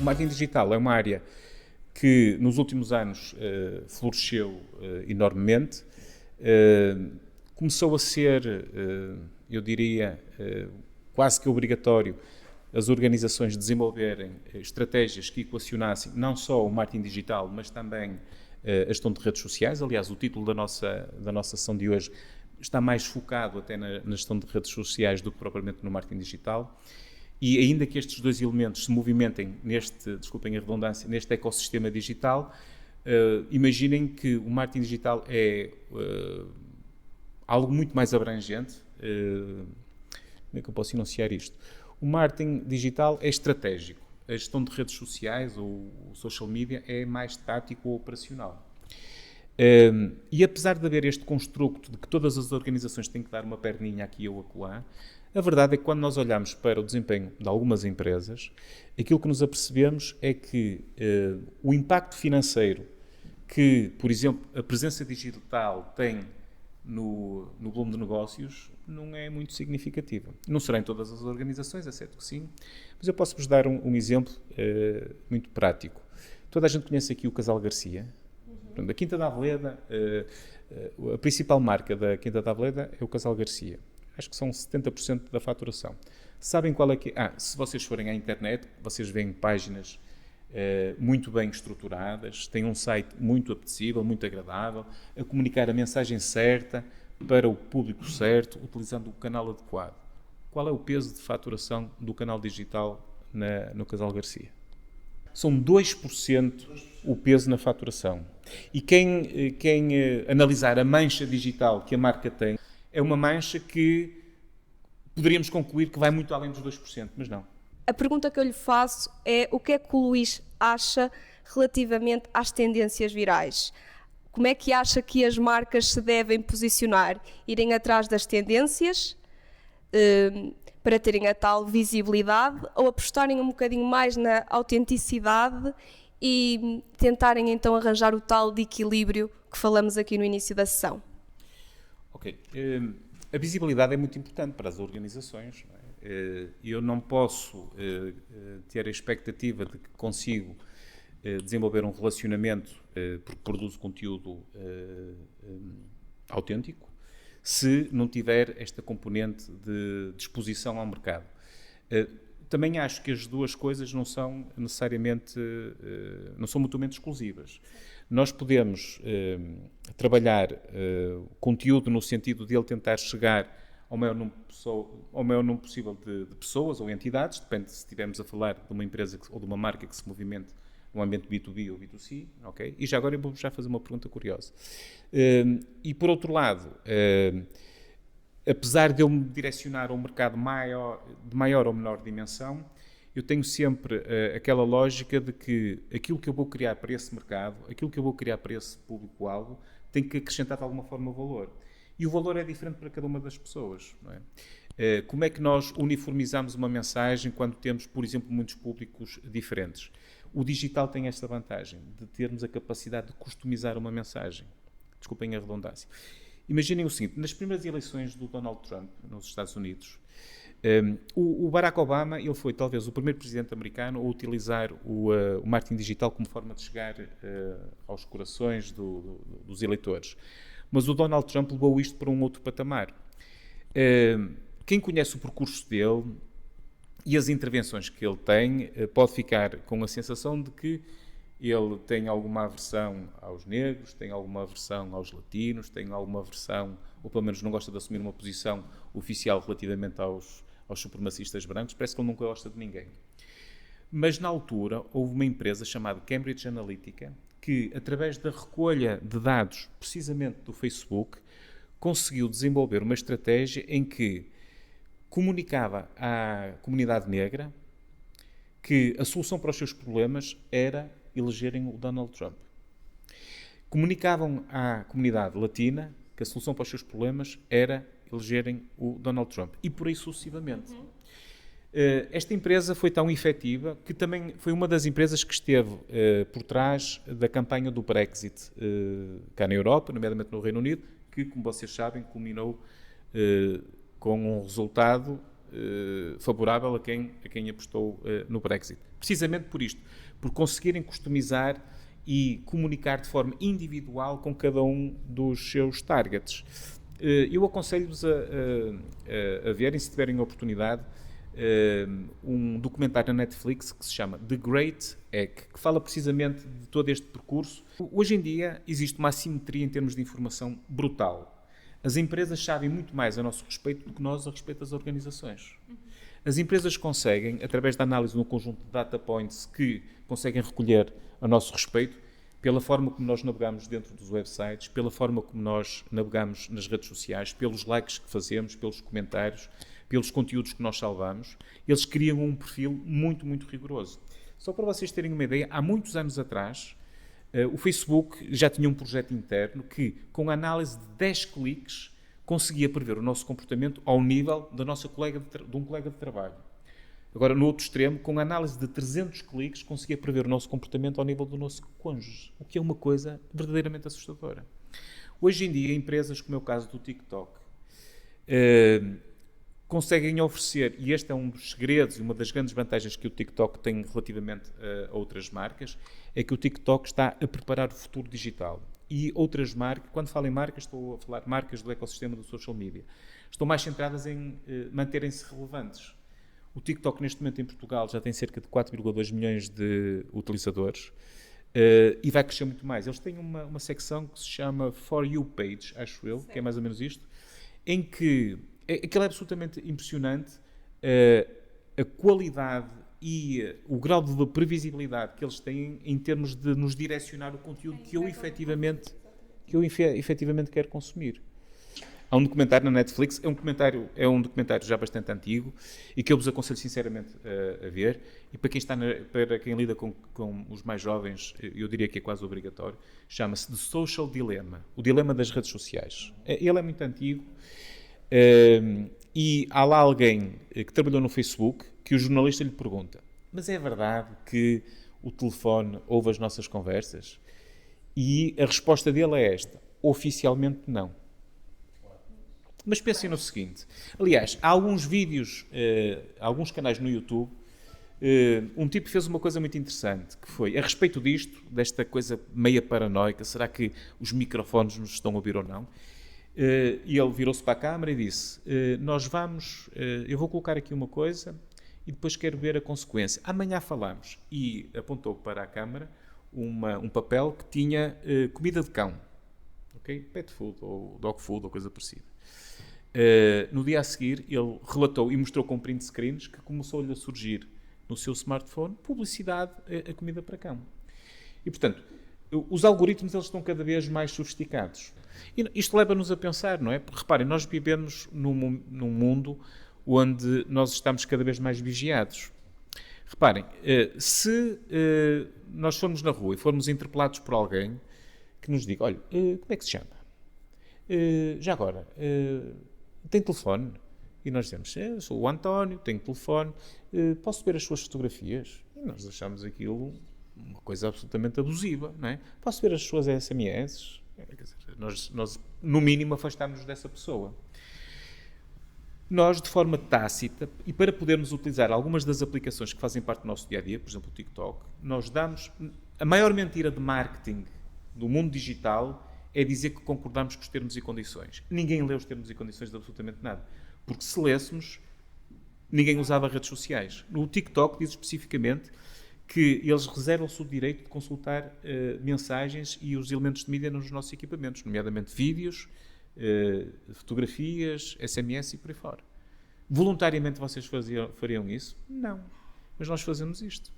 O marketing digital é uma área que nos últimos anos floresceu enormemente. Começou a ser, eu diria, quase que obrigatório as organizações desenvolverem estratégias que equacionassem não só o marketing digital, mas também a gestão de redes sociais. Aliás, o título da nossa sessão de hoje está mais focado até na gestão de redes sociais do que propriamente no marketing digital. E ainda que estes dois elementos se movimentem desculpem a redundância, neste ecossistema digital, imaginem que o marketing digital é algo muito mais abrangente. Como é que eu posso enunciar isto? O marketing digital é estratégico. A gestão de redes sociais ou o social media é mais tático ou operacional. E apesar de haver este construto de que todas as organizações têm que dar uma perninha aqui ou acolá, a verdade é que quando nós olhamos para o desempenho de algumas empresas, aquilo que nos apercebemos é que o impacto financeiro que, por exemplo, a presença digital tem no volume de negócios não é muito significativa. Não será em todas as organizações, é certo que sim, mas eu posso-vos dar um exemplo muito prático. Toda a gente conhece aqui o Casal Garcia. A Quinta da Aveleda, a principal marca da Quinta da Aveleda é o Casal Garcia. Acho que são 70% da faturação. Sabem qual é que é? Se vocês forem à internet, vocês veem páginas muito bem estruturadas, têm um site muito apetecível, muito agradável, a comunicar a mensagem certa para o público certo, utilizando o canal adequado. Qual é o peso de faturação do canal digital no Casal Garcia? São 2% o peso na faturação. E quem analisar a mancha digital que a marca tem, é uma mancha que poderíamos concluir que vai muito além dos 2%, mas não. A pergunta que eu lhe faço é o que é que o Luís acha relativamente às tendências virais? Como é que acha que as marcas se devem posicionar? Irem atrás das tendências para terem a tal visibilidade ou apostarem um bocadinho mais na autenticidade e tentarem então arranjar o tal de equilíbrio que falamos aqui no início da sessão? Ok. A visibilidade é muito importante para as organizações. Não é? Eu não posso ter a expectativa de que consigo desenvolver um relacionamento porque produzo conteúdo autêntico se não tiver esta componente de exposição ao mercado. Também acho que as duas coisas não são necessariamente, não são mutuamente exclusivas. Nós podemos trabalhar conteúdo no sentido de ele tentar chegar ao maior número possível de pessoas ou entidades, depende se estivermos a falar de uma empresa ou de uma marca que se movimente no ambiente B2B ou B2C, ok? E já agora eu vou já fazer uma pergunta curiosa. E por outro lado, apesar de eu me direcionar a um mercado de maior ou menor dimensão, eu tenho sempre aquela lógica de que aquilo que eu vou criar para esse mercado, aquilo que eu vou criar para esse público-alvo, tem que acrescentar de alguma forma valor. E o valor é diferente para cada uma das pessoas. Não é? Como é que nós uniformizamos uma mensagem quando temos, por exemplo, muitos públicos diferentes? O digital tem esta vantagem de termos a capacidade de customizar uma mensagem. Desculpem a redundância. Imaginem o seguinte, nas primeiras eleições do Donald Trump nos Estados Unidos, o Barack Obama ele foi talvez o primeiro presidente americano a utilizar o marketing digital como forma de chegar aos corações dos eleitores. Mas o Donald Trump levou isto para um outro patamar. Quem conhece o percurso dele e as intervenções que ele tem pode ficar com a sensação de que ele tem alguma aversão aos negros, tem alguma aversão aos latinos, tem alguma aversão, ou pelo menos não gosta de assumir uma posição oficial relativamente aos supremacistas brancos. Parece que ele nunca gosta de ninguém. Mas na altura houve uma empresa chamada Cambridge Analytica que, através da recolha de dados precisamente do Facebook, conseguiu desenvolver uma estratégia em que comunicava à comunidade negra que a solução para os seus problemas era elegerem o Donald Trump. Comunicavam à comunidade latina que a solução para os seus problemas era elegerem o Donald Trump. E por aí sucessivamente. Esta empresa foi tão efetiva que também foi uma das empresas que esteve por trás da campanha do Brexit cá na Europa, nomeadamente no Reino Unido, que, como vocês sabem, culminou com um resultado favorável a quem apostou no Brexit. Precisamente por isto, por conseguirem customizar e comunicar de forma individual com cada um dos seus targets. Eu aconselho-vos a verem, se tiverem a oportunidade, um documentário na Netflix que se chama The Great Hack, que fala precisamente de todo este percurso. Hoje em dia existe uma assimetria em termos de informação brutal. As empresas sabem muito mais a nosso respeito do que nós a respeito das organizações. As empresas conseguem, através da análise de um conjunto de data points que conseguem recolher a nosso respeito, pela forma como nós navegamos dentro dos websites, pela forma como nós navegamos nas redes sociais, pelos likes que fazemos, pelos comentários, pelos conteúdos que nós salvamos, eles criam um perfil muito, muito rigoroso. Só para vocês terem uma ideia, há muitos anos atrás, o Facebook já tinha um projeto interno que, com a análise de 10 cliques, conseguia prever o nosso comportamento ao nível da nossa de um colega de trabalho. Agora, no outro extremo, com a análise de 300 cliques, conseguia prever o nosso comportamento ao nível do nosso cônjuge, o que é uma coisa verdadeiramente assustadora. Hoje em dia, empresas, como é o caso do TikTok, conseguem oferecer, e este é um dos segredos e uma das grandes vantagens que o TikTok tem relativamente a outras marcas, é que o TikTok está a preparar o futuro digital. E outras marcas, quando falo em marcas, estou a falar marcas do ecossistema do social media, estão mais centradas em manterem-se relevantes. O TikTok, neste momento, em Portugal, já tem cerca de 4,2 milhões de utilizadores e vai crescer muito mais. Eles têm uma secção que se chama For You Page, acho eu, que é mais ou menos isto, em que aquilo é absolutamente impressionante, a qualidade e o grau de previsibilidade que eles têm em termos de nos direcionar o conteúdo que eu efetivamente quero consumir. Há um documentário na Netflix, é um documentário já bastante antigo e que eu vos aconselho sinceramente a ver, e para quem lida com os mais jovens, eu diria que é quase obrigatório, chama-se The Social Dilemma, o dilema das redes sociais. Ele é muito antigo, e há lá alguém que trabalhou no Facebook que o jornalista lhe pergunta: mas é verdade que o telefone ouve as nossas conversas? E a resposta dele é esta: oficialmente não. Mas pensem no seguinte, aliás, há alguns vídeos, alguns canais no YouTube, um tipo fez uma coisa muito interessante, que foi, a respeito desta coisa meia paranoica, será que os microfones nos estão a ouvir ou não? E ele virou-se para a câmara e disse, eu vou colocar aqui uma coisa e depois quero ver a consequência. Amanhã falamos. E apontou para a câmara um papel que tinha comida de cão. Okay? Pet food ou dog food ou coisa parecida. No dia a seguir, ele relatou e mostrou com print screens que começou-lhe a surgir no seu smartphone publicidade a comida para cão. E, portanto, os algoritmos eles estão cada vez mais sofisticados. E isto leva-nos a pensar, não é? Porque, reparem, nós vivemos num mundo onde nós estamos cada vez mais vigiados. Reparem, se nós formos na rua e formos interpelados por alguém que nos diga, olha, como é que se chama? Já agora, tem telefone? E nós dizemos, eu sou o António, tenho telefone, posso ver as suas fotografias? E nós achamos aquilo uma coisa absolutamente abusiva, não é? Posso ver as suas SMS? Nós no mínimo, afastamos-nos dessa pessoa. Nós, de forma tácita, e para podermos utilizar algumas das aplicações que fazem parte do nosso dia-a-dia, por exemplo, o TikTok, nós damos... A maior mentira de marketing do mundo digital é dizer que concordamos com os termos e condições. Ninguém lê os termos e condições de absolutamente nada. Porque se lêssemos, ninguém usava redes sociais. No TikTok diz especificamente que eles reservam-se o direito de consultar mensagens e os elementos de mídia nos nossos equipamentos, nomeadamente vídeos, fotografias, SMS e por aí fora. Voluntariamente vocês fariam isso? Não. Mas nós fazemos isto.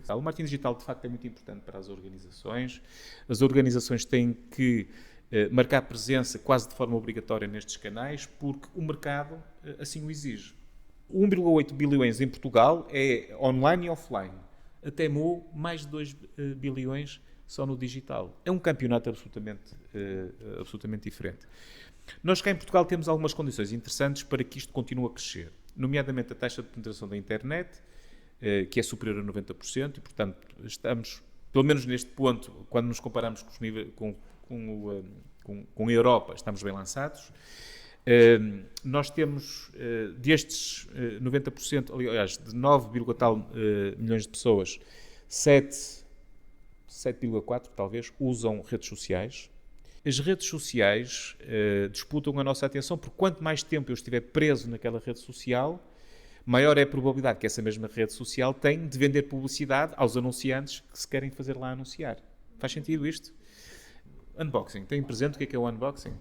O marketing digital, de facto, é muito importante para as organizações. As organizações têm que marcar presença quase de forma obrigatória nestes canais, porque o mercado assim o exige. 1,8 bilhões em Portugal é online e offline. A Temu, mais de 2 bilhões só no digital. É um campeonato absolutamente diferente. Nós cá em Portugal temos algumas condições interessantes para que isto continue a crescer, nomeadamente a taxa de penetração da internet, que é superior a 90%, e, portanto, estamos, pelo menos neste ponto, quando nos comparamos com a Europa, estamos bem lançados. Nós temos, destes 90%, aliás, de 9, tal milhões de pessoas, 7,4 talvez, usam redes sociais. As redes sociais disputam a nossa atenção, porque quanto mais tempo eu estiver preso naquela rede social, maior é a probabilidade que essa mesma rede social tem de vender publicidade aos anunciantes que se querem fazer lá anunciar. Faz sentido isto? Unboxing. Tem presente o que é o unboxing?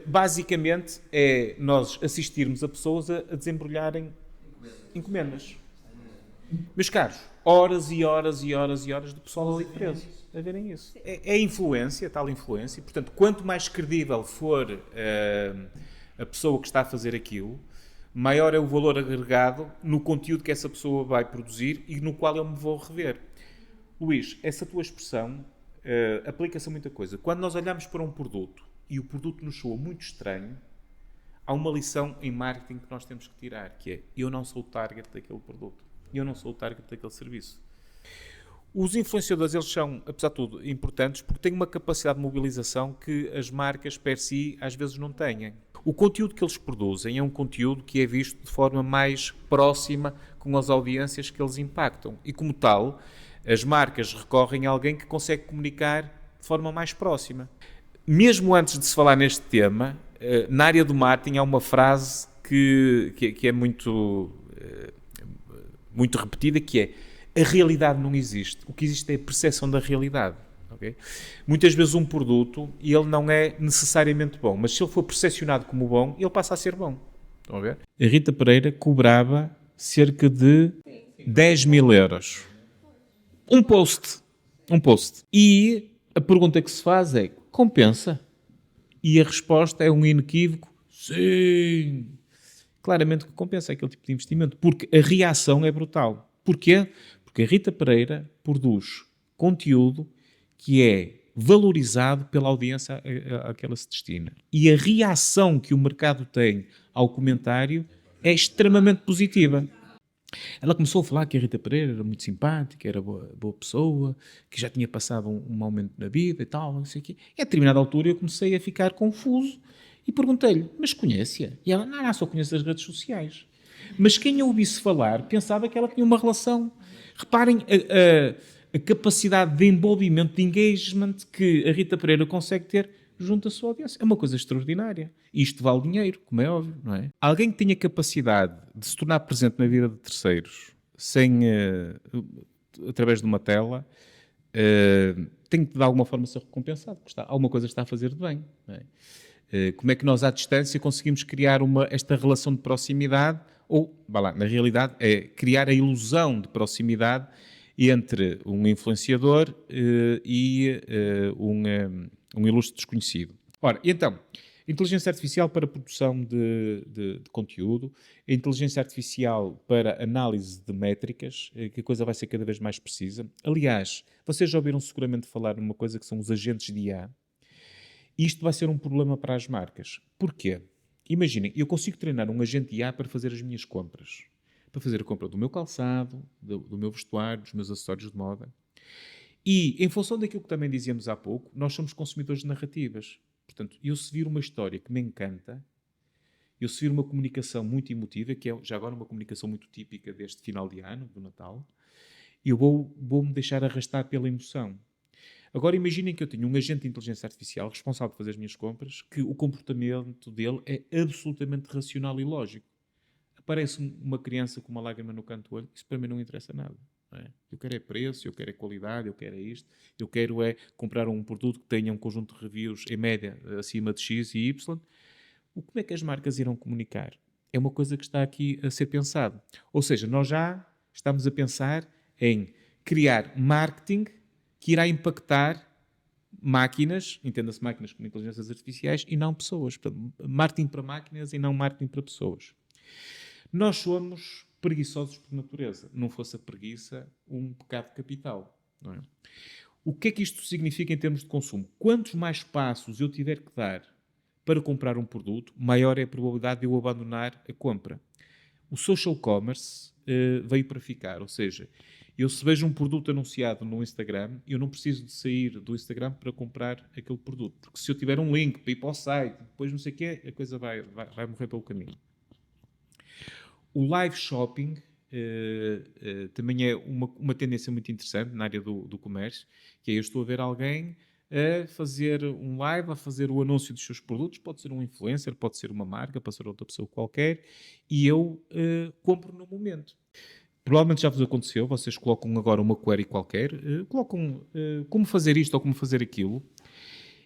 Basicamente é nós assistirmos a pessoas a desembrulharem encomendas. Meus caros, horas e horas e horas e horas de pessoal ali preso a verem isso. É influência, tal influência, e, portanto, quanto mais credível for a pessoa que está a fazer aquilo, maior é o valor agregado no conteúdo que essa pessoa vai produzir e no qual eu me vou rever. Luís, essa tua expressão aplica-se a muita coisa. Quando nós olhamos para um produto e o produto nos soa muito estranho, há uma lição em marketing que nós temos que tirar, que é: eu não sou o target daquele produto. Eu não sou o target daquele serviço. Os influenciadores, eles são, apesar de tudo, importantes porque têm uma capacidade de mobilização que as marcas, per si, às vezes não têm. O conteúdo que eles produzem é um conteúdo que é visto de forma mais próxima com as audiências que eles impactam. E, como tal, as marcas recorrem a alguém que consegue comunicar de forma mais próxima. Mesmo antes de se falar neste tema, na área do marketing há uma frase que é muito repetida, que é: a realidade não existe. O que existe é a percepção da realidade. Okay? Muitas vezes um produto, ele não é necessariamente bom, mas se ele for percepcionado como bom, ele passa a ser bom. Estão a ver? A Rita Pereira cobrava cerca de 10.000 euros. Um post. E a pergunta que se faz é: compensa? E a resposta é um inequívoco: sim. Claramente que compensa aquele tipo de investimento, porque a reação é brutal. Porquê? Porque a Rita Pereira produz conteúdo que é valorizado pela audiência a que ela se destina. E a reação que o mercado tem ao comentário é extremamente positiva. Ela começou a falar que a Rita Pereira era muito simpática, era boa pessoa, que já tinha passado um momento na vida e tal, não sei o quê. E a determinada altura eu comecei a ficar confuso e perguntei-lhe: mas conhece-a? E ela: não, só conheço as redes sociais. Mas quem a ouvisse falar pensava que ela tinha uma relação. Reparem a capacidade de envolvimento, de engagement que a Rita Pereira consegue ter junto à sua audiência. É uma coisa extraordinária. Isto vale dinheiro, como é óbvio, não é? Alguém que tenha capacidade de se tornar presente na vida de terceiros através de uma tela, tem que de alguma forma ser recompensado, porque alguma coisa está a fazer de bem, não é? Como é que nós à distância conseguimos criar esta relação de proximidade, ou, na realidade, é criar a ilusão de proximidade entre um influenciador e um ilustre desconhecido. Ora, então, inteligência artificial para produção de conteúdo, a inteligência artificial para análise de métricas, que a coisa vai ser cada vez mais precisa. Aliás, vocês já ouviram seguramente falar numa coisa que são os agentes de IA. Isto vai ser um problema para as marcas. Porquê? Imaginem, eu consigo treinar um agente de IA para fazer as minhas compras. Para fazer a compra do meu calçado, do meu vestuário, dos meus acessórios de moda. E, em função daquilo que também dizíamos há pouco, nós somos consumidores de narrativas. Portanto, eu se vir uma história que me encanta, eu se vir uma comunicação muito emotiva, que é já agora uma comunicação muito típica deste final de ano, do Natal, eu vou-me deixar arrastar pela emoção. Agora imaginem que eu tenho um agente de inteligência artificial responsável por fazer as minhas compras, que o comportamento dele é absolutamente racional e lógico. Aparece uma criança com uma lágrima no canto do olho, isso para mim não interessa nada. Não é? Eu quero é preço, eu quero é qualidade, eu quero é isto, eu quero é comprar um produto que tenha um conjunto de reviews em média acima de X e Y. Como é que as marcas irão comunicar? É uma coisa que está aqui a ser pensado. Ou seja, nós já estamos a pensar em criar marketing que irá impactar máquinas, entenda-se máquinas como inteligências artificiais, e não pessoas. Portanto, marketing para máquinas e não marketing para pessoas. Nós somos preguiçosos por natureza. Não fosse a preguiça um pecado capital. Não é? O que é que isto significa em termos de consumo? Quantos mais passos eu tiver que dar para comprar um produto, maior é a probabilidade de eu abandonar a compra. O social commerce veio para ficar, ou seja, Eu, se vejo um produto anunciado no Instagram, eu não preciso de sair do Instagram para comprar aquele produto. Porque se eu tiver um link para ir para o site, depois não sei o quê, a coisa vai morrer pelo caminho. O live shopping também é uma tendência muito interessante na área do comércio, que é eu estou a ver alguém a fazer um live, a fazer o anúncio dos seus produtos, pode ser um influencer, pode ser uma marca, pode ser outra pessoa qualquer, e eu compro no momento. Provavelmente já vos aconteceu, vocês colocam agora uma query qualquer, colocam como fazer isto ou como fazer aquilo,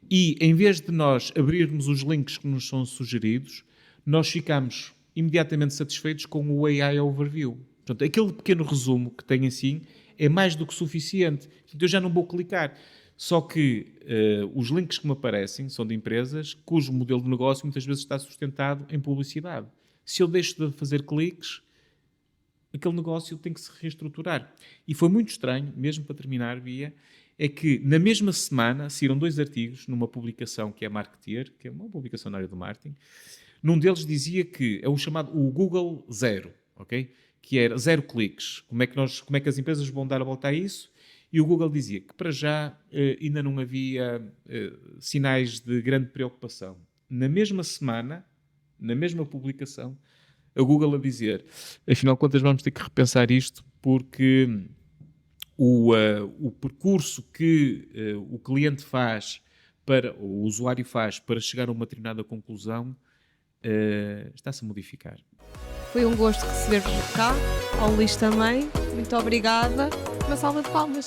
e em vez de nós abrirmos os links que nos são sugeridos, nós ficamos imediatamente satisfeitos com o AI Overview. Portanto, aquele pequeno resumo que tem assim é mais do que suficiente. Portanto, eu já não vou clicar. Só que os links que me aparecem são de empresas cujo modelo de negócio muitas vezes está sustentado em publicidade. Se eu deixo de fazer cliques, aquele negócio tem que se reestruturar. E foi muito estranho, mesmo para terminar, Bia, é que na mesma semana saíram 2 artigos numa publicação que é Marketeer, que é uma publicação na área do marketing. Num deles dizia que é o chamado o Google Zero, ok? Que era 0 cliques. Como é que as empresas vão dar a volta a isso? E o Google dizia que para já ainda não havia sinais de grande preocupação. Na mesma semana, na mesma publicação, a Google a dizer, afinal de contas vamos ter que repensar isto porque o percurso que o cliente faz, o usuário faz para chegar a uma determinada conclusão está-se a modificar. Foi um gosto receber-vos cá, ao Luís também. Muito obrigada. Uma salva de palmas.